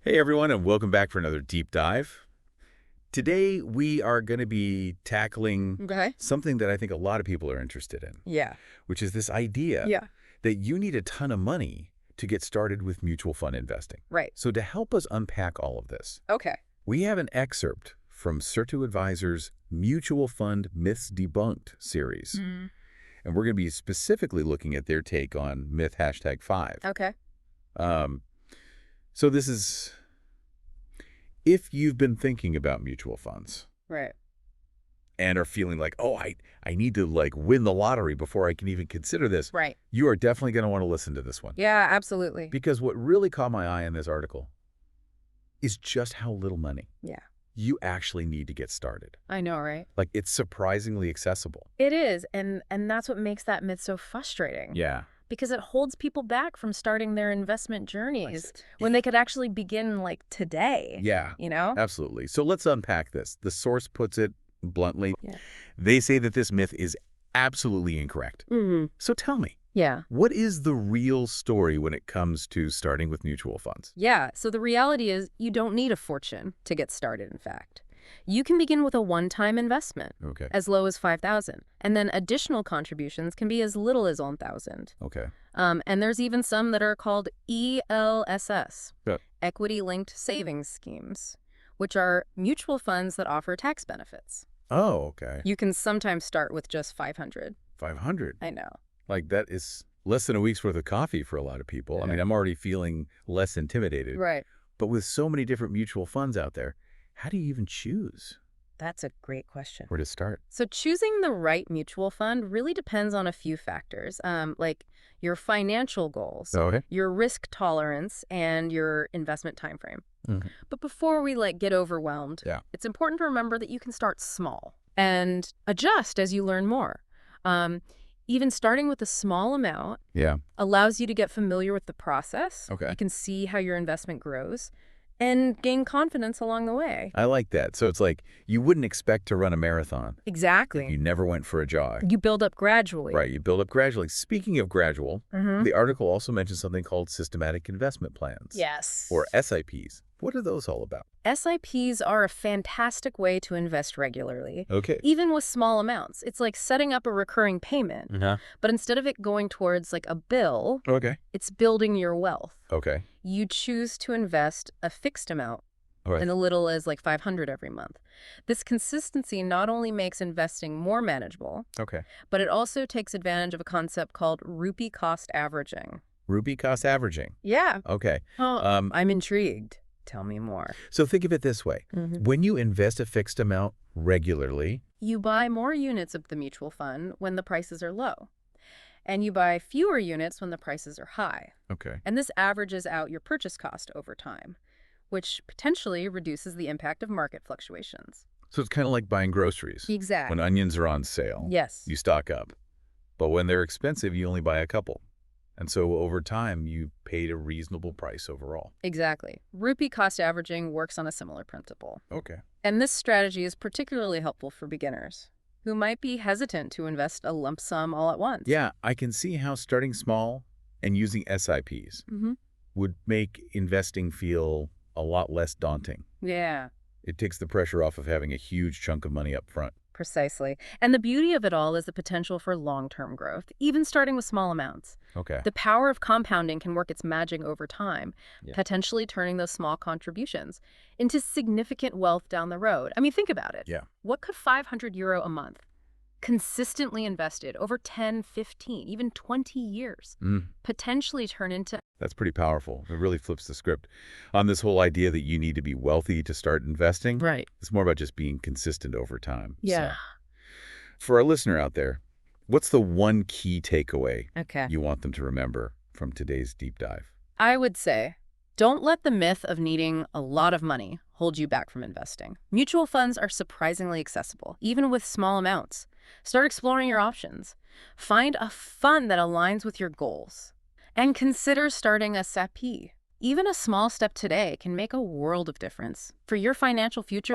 Hey everyone, and welcome back for another deep dive. Today we are going to be tackling Okay. something that I think a lot of people are interested in, Yeah. which is this idea Yeah. that you need a ton of money to get started with mutual fund investing. Right. So to help us unpack all of this, Okay. we have an excerpt from Certo Advisors' Mutual Fund Myths Debunked series. Mm. And we're going to be specifically looking at their take on myth #5. Okay. Um, so this is, if you've been thinking about mutual funds Right. and are feeling like, oh, I need to win the lottery before I can even consider this, Right. you are definitely going to want to listen to this one. Yeah, absolutely. Because what really caught my eye in this article is just how little money Yeah. you actually need to get started. I know, right? Like, it's surprisingly accessible. It is, and that's what makes that myth so frustrating. Yeah. Because it holds people back from starting their investment journeys when they could actually begin like today. Yeah, You know? absolutely. So let's unpack this. The source puts it bluntly. Yeah. They say that this myth is absolutely incorrect. Mm-hmm. So tell me, Yeah. what is the real story when it comes to starting with mutual funds? Yeah. So the reality is you don't need a fortune to get started, in fact. You can begin with a one-time investment, Okay. as low as $5,000, and then additional contributions can be as little as $1,000. Okay. And there's even some that are called ELSS, Yeah. equity-linked savings schemes, which are mutual funds that offer tax benefits. Oh, okay. You can sometimes start with just $500. 500. I know. Like, that is less than a week's worth of coffee for a lot of people. I Yeah. mean, I'm already feeling less intimidated. Right. But with so many different mutual funds out there, how do you even choose That's a great question. where to start? So choosing the right mutual fund really depends on a few factors, like your financial goals, Okay. your risk tolerance, and your investment time frame. Mhm. But before we get overwhelmed, Yeah. it's important to remember that you can start small and adjust as you learn more. Even starting with a small amount Yeah. allows you to get familiar with the process. Okay. You can see how your investment grows and gain confidence along the way. I like that. So it's like you wouldn't expect to run a marathon if you Exactly. never went for a jog. You build up gradually. Right. You build up gradually. Speaking of gradual, Mm-hmm. the article also mentions something called systematic investment plans. Yes. Or SIPs. What are those all about? SIPs are a fantastic way to invest regularly, Okay. even with small amounts. It's like setting up a recurring payment, Uh-huh. but instead of it going towards a bill, Okay. it's building your wealth. Okay. You choose to invest a fixed amount, All right. and as little as $500 every month. This consistency not only makes investing more manageable, Okay. but it also takes advantage of a concept called rupee cost averaging. Rupee cost averaging. Yeah. Okay. Oh, I'm intrigued. Tell me more. So think of it this way. Mhm. When you invest a fixed amount regularly, You buy more units of the mutual fund when the prices are low, and you buy fewer units when the prices are high. okay. And this averages out your purchase cost over time, which potentially reduces the impact of market fluctuations. So it's kind of like buying groceries. Exactly. When onions are on sale, Yes. you stock up. But when they're expensive, you only buy a couple. And so over time, you paid a reasonable price overall. Exactly. Rupee cost averaging works on a similar principle. Okay. And this strategy is particularly helpful for beginners who might be hesitant to invest a lump sum all at once. Yeah, I can see how starting small and using SIPs Mm-hmm. would make investing feel a lot less daunting. Yeah, It takes the pressure off of having a huge chunk of money up front. precisely. And the beauty of it all is the potential for long-term growth, even starting with small amounts. Okay. The power of compounding can work its magic over time, Yeah. potentially turning those small contributions into significant wealth down the road. I mean, think about it. Yeah. What could €500 a month, consistently invested over 10, 15, even 20 years, potentially turn into? That's pretty powerful. It really flips the script on this whole idea that you need to be wealthy to start investing. Right. It's more about just being consistent over time. Yeah. So, for our listener out there, what's the one key takeaway Okay. you want them to remember from today's deep dive? I would say, don't let the myth of needing a lot of money hold you back from investing. Mutual funds are surprisingly accessible, even with small amounts. Start exploring your options. Find a fund that aligns with your goals. And consider starting a SIP. Even a small step today can make a world of difference for your financial future.